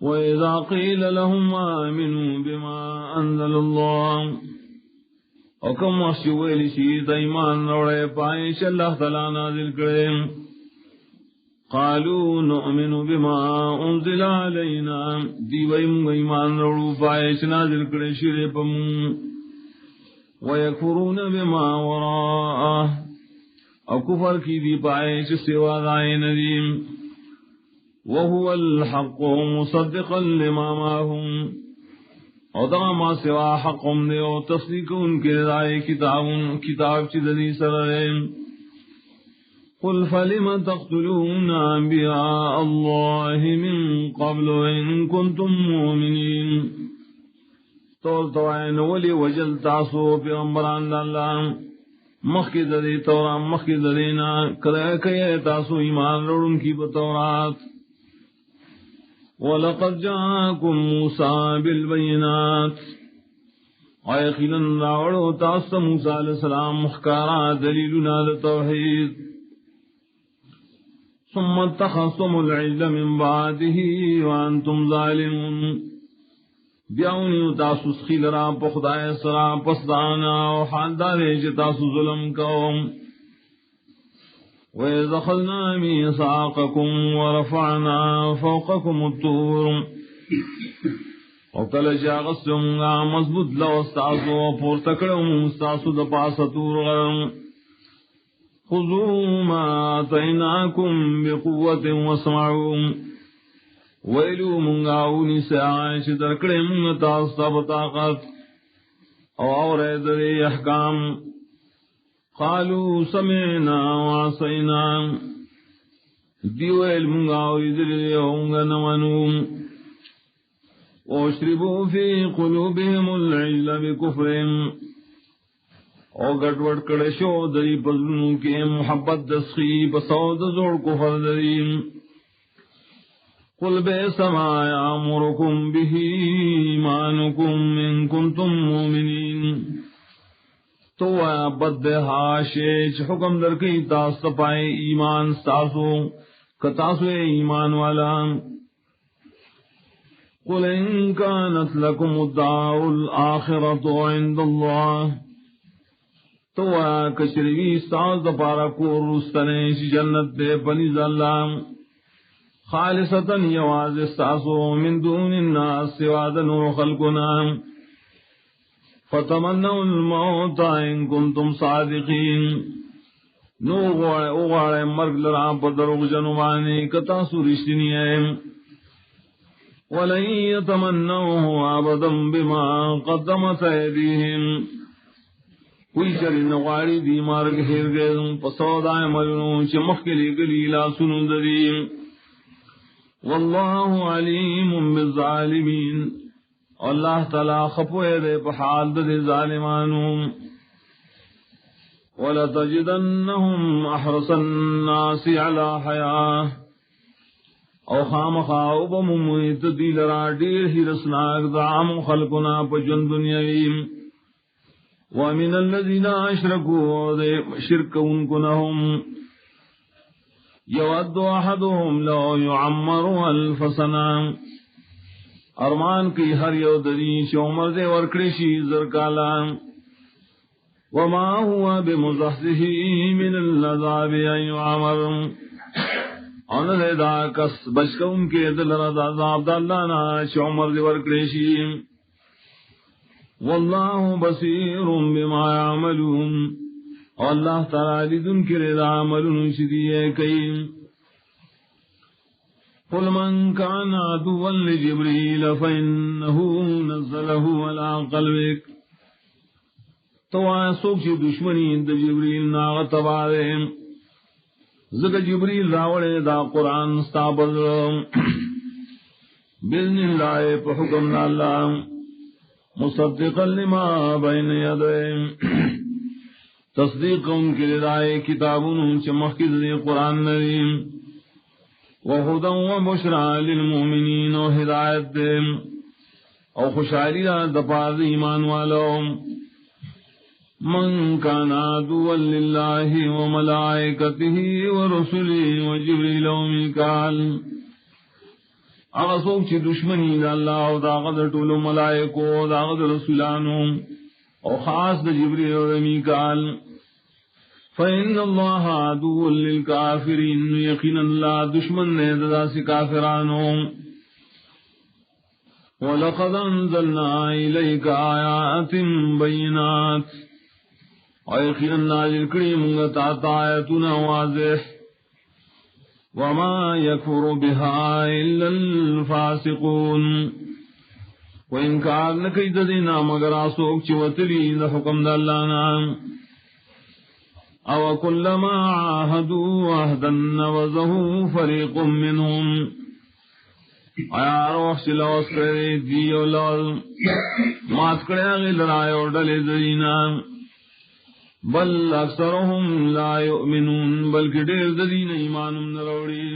وَإِذَا قِيلَ لَهُمْ آمِنُوا بِمَا أَنزَلَ اللَّهُ وَكَمْ وَشِوَيْلِ شِيْدَ ایمان روڑے پائش اللہ تعالیٰ نازل کرے قالوا نؤمن بما انزل علينا دیویم ایمان روڑو پائش نازل کرے شرے پمون وَيَكْفُرُونَ بِمَا وَرَاءَهُ او کفر کی دی پائش سوا دائے ندیم وَهُوَ الْحَقُّ مُصَدِّقًا لِمَا مَعَهُمْ او دغا ما سوا حقم دے او تصدیق ان کے دائے کتاب چی دنی سرائم قل فلم تقتلون انبیاء اللہ من قبل ان کنتم مؤمنین طول توائن ولی وجل تاسو پیغمبران اللہ مخی ددی تورا مخی ددینا کدہ کئی تاسو ایمان روڑن کی بتورات وَلَقَدْ جَاءَكُمْ مُوسَى بِالْبَيِّنَاتِ وَيَقِينًا راوڑو تاستا موسیٰ علیہ السلام مخکارا دلیلنا لتوحید ثم اتخذتم العجل من بعده وانتم ظالمون بیاونی تاسو سخیل را پخدای سرا پسدانا و حال دارے چی تاسو ظلم کوم وَإِذْ أَخَذْنَا مِيثَاقَكُمْ وَرَفَعْنَا فَوْقَكُمُ الطُّورَ وَقَلَ شَاغَسْتُمْ غَا مضبوط لو استاسو پورتکڑم استاسو دپاس طور غرم خُذُوا مَا آتَيْنَاكُمْ بِقُوَّةٍ وَاسْمَعُوا وَيْلُوا مُنْغَاوْنِ سَعَيْشِ درکڑم تاستا بطاقت اور ایدر احکام قالوا سمعنا وعصينا دیو علم گاوی دلیونگ نمانوم واشربوا في قلوبهم العجل بكفرهم او گڑوڑ کڑشو دری پزنوں کے محبت دسخی بسود زور کفر دریم قل بئس ما یامرکم به ایمانکم ان کنتم مومنین تو بد ہاشیچ حکم در کی تاست پائے ایمان ستاسو کتاسو ایمان والا قل ان کانت لکم الدار الاخرت عند اللہ تو کچروی ستاز دپارا کور رستنیش جنت دے پنیز اللہ خالصتا یواز ستاسو من دون الناس سواد نور خلقنا فتمنوا الموت ان کنتم صادقین نو غوڑے مرگ لرا پدروغ جنوانی کتا سورشتنی ہے ولن يتمنوه ابدا بما قدمت ایدیہم کوئی چری نغاڑی دی مارگ ہیر گئے پسودا عملنو چمخ کے لئے گلیلا سنو دریم واللہ علیم بالظالمین اللہ تعالی خپوئے دے پحال دے ظالمانوں وَلَتَجِدَنَّهُمْ أَحْرَصَ النَّاسِ عَلَى حَيَاةٍ او خامخاو بممویت دیل را دیر ہی رسناک دعام خلقنا پجن دنیاویم وَمِنَ الَّذِينَ أَشْرَكُوا دے شرک انکنہم يَوَدُّ أَحَدُهُمْ لَوْ يُعَمَّرُ أَلْفَ سَنَةٍ ارمان کی ہر یو دریش عمر دے ورکڑشی زرکالا وما ہوا بمزحزہ من العذاب ان يعمر ان دے دا کس بچکون کے دل رد عذاب دالانا چ عمر دے ورکڑشی واللہ بصیر بما يعملون اللہ تعالی دن کے رضا عملون شدیئے کئی قل من كان عدوا لجبريل فإنه نزله على قلبك تو سوک چی دشمنی دا جبریل ناغت بارے زکا جبریل راوڑے دا قرآن ستابر بِإِذْنِ اللَّهِ فحکم اللہ مصدقا لما بین یدیہ تصدیق ان کے لدائے کتابوں چمخید دی قرآن نریم وَهُدًى وَبُشْرَى لِلْمُؤْمِنِينَ وَهِدَایت دیم او خوشحالی دپار ایمان والوں من كان عدوا لله وملائكته ورسله وجبريل وميكال اغسوک چی دشمنی دا اللہ و دا غد طول ملائکو دا غد رسولانو او خاص دا جبریل و میکال فإن اللہ عدو للکافرین یقین اللہ دشمن نے دا سی کافرانو وَلَقَدْ أَنزَلْنَا إِلَيْكَ آيَاتٍ بَيِّنَاتٍ اور یقینا نازل کری منگا تاتا آیتنا واضح وما یکفر بها الا الفاسقون و انکار نکی دینا مگر آسوک چی وطلی دا حکم دا اللہ نام او کلما عاہدوا عہدا نوزہو فریق منہم آیا روح سلوس کرے دیو لال مات کرے آگے لڑائے اور ڈلے دینا بل اکثرهم لا یؤمنون بلکہ دیر دین ایمان نروڑی